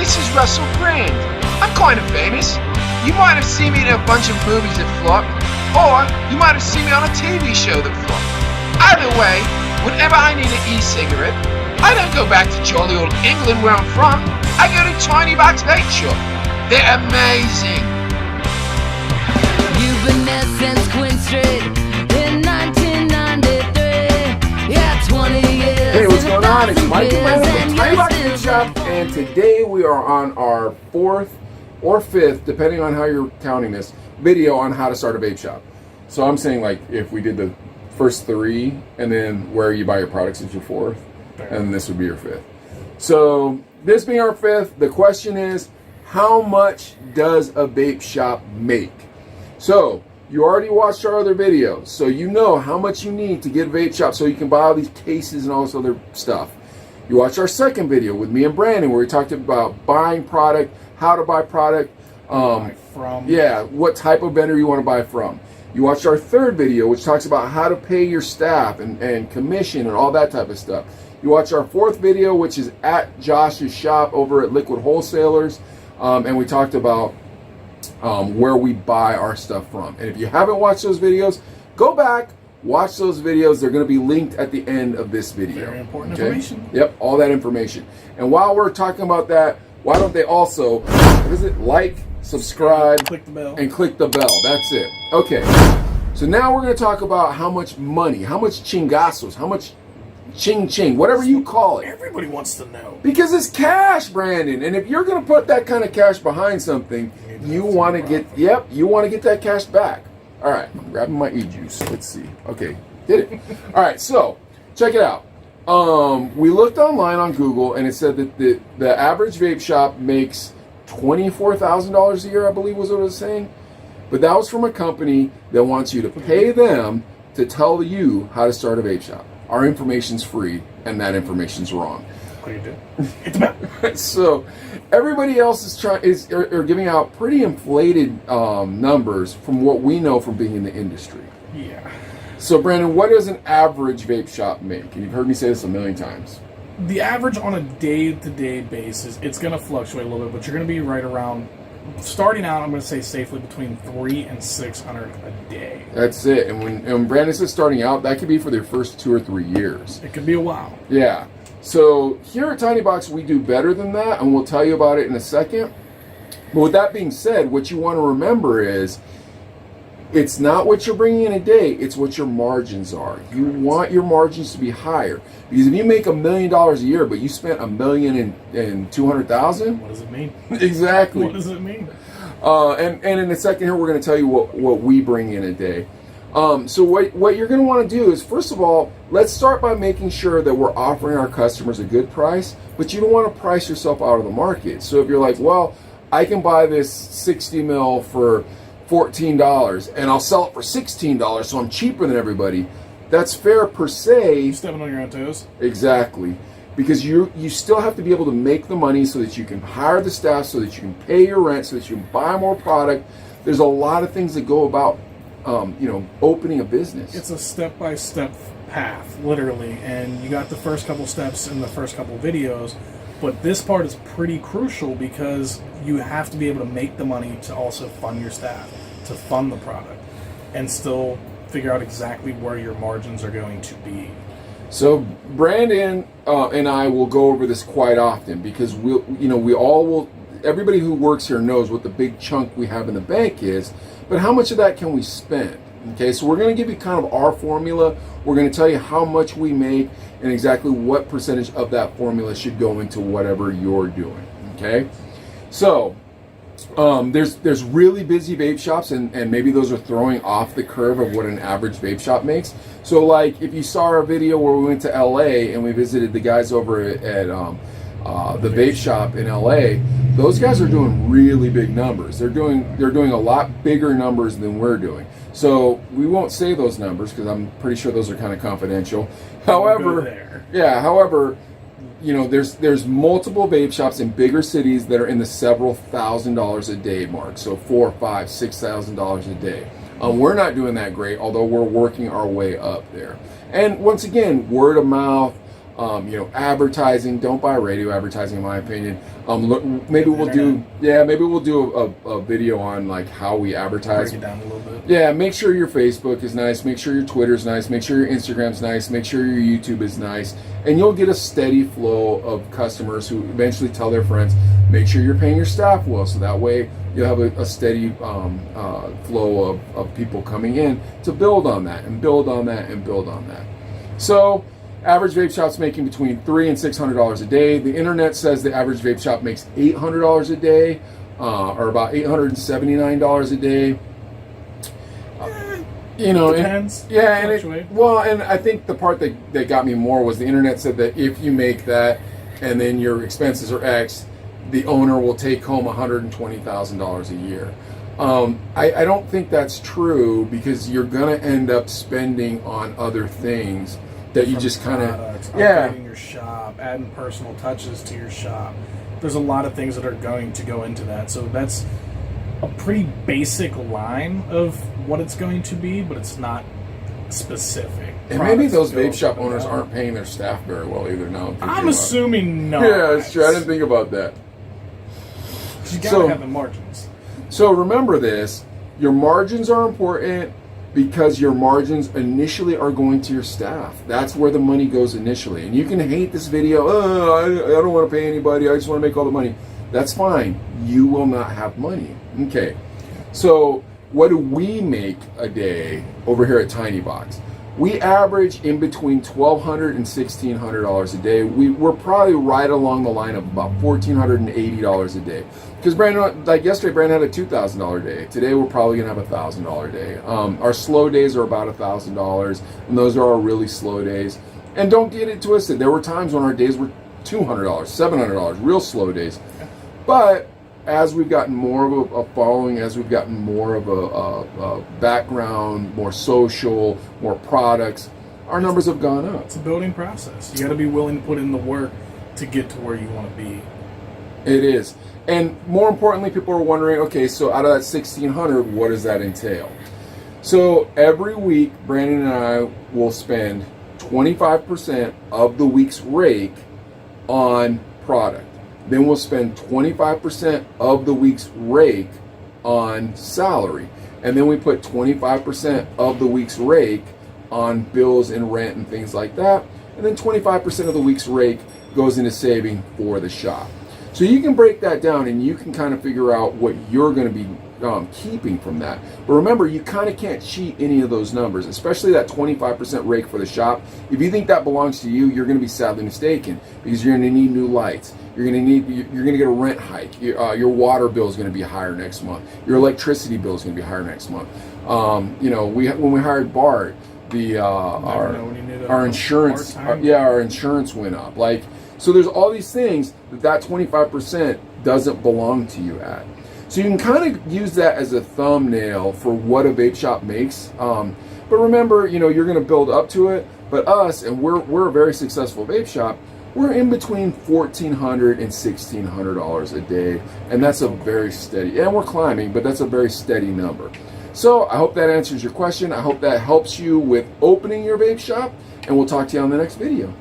this is Russell Brand. I'm kind of famous. You might have seen me in a bunch of movies that flopped, or you might have seen me on a TV show that flopped. Either way, whenever I need an e-cigarette, I don't go back to jolly old England where I'm from. I go to Tiny Box Vape Shop. They're amazing. You've been there since Queen Street in 1993. Yeah, 20 years. Hey, what's going on? It's Mike and Brandon from Tiny Box Vape Shop, and today we are on our 4th or 5th, depending on how you're counting this, video on how to start a vape shop. So I'm saying, like, if we did the first 3, and then where you buy your products is your 4th, and this would be your 5th. So this being our 5th, the question is, how much does a vape shop make? So you already watched our other videos, so you know how much you need to get a vape shop so you can buy all these cases and all this other stuff. You watched our second video with me and Brandon where we talked about buying product, how to buy product, what type of vendor you want to buy from. You watched our third video, which talks about how to pay your staff and commission and all that type of stuff. You watched our 4th video, which is at Josh's shop over at Liquid Wholesalers, and we talked about where we buy our stuff from. And if you haven't watched those videos, go back, watch those videos. They're going to be linked at the end of this video. Very important information. Yep, all that information. And while we're talking about that, why don't they also, like, subscribe, click the bell. and click the bell. That's it. Okay, so now we're going to talk about how much money, how much chingasos, how much ching, whatever you call it. Everybody wants to know. Because it's cash, Brandon. And if you're going to put that kind of cash behind something, you want to get, you want to get that cash back. All right, I'm grabbing my e-juice. Let's see. Okay, did it. All right, so check it out. We looked online on Google, and it said that the average vape shop makes $24,000 a year, I believe was what it was saying. But that was from a company that wants you to pay them to tell you how to start a vape shop. Our information's free, and that information's wrong. What do you do? Hit the bell. So everybody else are giving out pretty inflated numbers from what we know from being in the industry. Yeah. So Brandon, what does an average vape shop make? And you've heard me say this a million times. The average on a day-to-day basis, it's going to fluctuate a little bit, but you're going to be right around, starting out, I'm going to say safely between $300 and $600 a day. That's it. And when Brandon says starting out, that could be for their first 2 or 3 years. It could be a while. Yeah. So here at Tiny Box, we do better than that, and we'll tell you about it in a second. But with that being said, what you want to remember is it's not what you're bringing in a day, it's what your margins are. You want your margins to be higher. Because if you make $1 million a year, but you spent $1,200,000, What does it mean? Exactly. What does it mean? And in a second here, we're going to tell you what we bring in a day. So what you're going to want to do is, first of all, let's start by making sure that we're offering our customers a good price, but you don't want to price yourself out of the market. So if you're like, well, I can buy this 60 mil for $14 and I'll sell it for $16, so I'm cheaper than everybody. That's fair per se. You stepping on your own toes. Exactly. Because you still have to be able to make the money so that you can hire the staff, so that you can pay your rent, so that you can buy more product. There's a lot of things that go about opening a business. It's a step-by-step path, literally, and you got the first couple steps in the first couple videos, but this part is pretty crucial because you have to be able to make the money to also fund your staff, to fund the product, and still figure out exactly where your margins are going to be. So Brandon and I will go over this quite often because everybody who works here knows what the big chunk we have in the bank is, but how much of that can we spend? Okay, so we're going to give you kind of our formula. We're going to tell you how much we make and exactly what percentage of that formula should go into whatever you're doing. Okay, so there's really busy vape shops, and maybe those are throwing off the curve of what an average vape shop makes. So like if you saw our video where we went to LA and we visited the guys over at the vape shop in LA, those guys are doing really big numbers. They're doing a lot bigger numbers than we're doing. So we won't say those numbers because I'm pretty sure those are kind of confidential. However, there's multiple vape shops in bigger cities that are in the several $1,000s a day mark. So $4,000, $5,000, $6,000 a day. We're not doing that great, although we're working our way up there. And once again, word of mouth, Advertising. Don't buy radio advertising, in my opinion. Maybe we'll do a video on like how we advertise. Break it down a little bit. Yeah, make sure your Facebook is nice, make sure your Twitter's nice, make sure your Instagram's nice, make sure your YouTube is nice, and you'll get a steady flow of customers who eventually tell their friends. Make sure you're paying your staff well, so that way you'll have a steady flow of people coming in to build on that and build on that and build on that. So, average vape shop's making between $300 and $600 a day. The internet says the average vape shop makes $800 a day, or about $879 a day. Depends. And I think the part that got me more was the internet said that if you make that and then your expenses are X, the owner will take home $120,000 a year. I don't think that's true, because you're gonna end up spending on other things that you just kind of upgrading your shop, adding personal touches to your shop. There's a lot of things that are going to go into that. So that's a pretty basic line of what it's going to be, but it's not specific. And maybe those vape shop owners aren't paying their staff very well either. Now I'm assuming no. Yeah, that's true. I didn't think about that. You gotta have the margins. So remember this: your margins are important, because your margins initially are going to your staff. That's where the money goes initially. And you can hate this video. I don't want to pay anybody. I just want to make all the money. That's fine. You will not have money. Okay. So what do we make a day over here at Tiny Box? We average in between $1,200 and $1,600 a day. We're probably right along the line of about $1,480 a day. Because Brandon, like yesterday, Brandon had a $2,000 day. Today we're probably gonna have a $1,000 day. Our slow days are about $1,000, and those are our really slow days. And don't get it twisted. There were times when our days were $200, $700, real slow days. But as we've gotten more of a following, as we've gotten more of a background, more social, more products, our numbers have gone up. It's a building process. You got to be willing to put in the work to get to where you want to be. It is. And more importantly, people are wondering, okay, so out of that 1,600, what does that entail? So every week, Brandon and I will spend 25% of the week's rake on product. Then we'll spend 25% of the week's rake on salary. And then we put 25% of the week's rake on bills and rent and things like that. And then 25% of the week's rake goes into saving for the shop. So you can break that down and you can kind of figure out what you're going to be keeping from that. But remember, you kind of can't cheat any of those numbers, especially that 25% rake for the shop. If you think that belongs to you, you're going to be sadly mistaken, because you're going to need new lights. You're going to get a rent hike. Your water bill is going to be higher next month. Your electricity bill is going to be higher next month. When we hired Bart, our insurance, our insurance went up. So there's all these things that 25% doesn't belong to you at. So you can kind of use that as a thumbnail for what a vape shop makes. But remember, you're going to build up to it. But us, and we're a very successful vape shop, we're in between $1,400 and $1,600 a day. And that's a very steady, and we're climbing, but that's a very steady number. So I hope that answers your question. I hope that helps you with opening your vape shop, and we'll talk to you on the next video.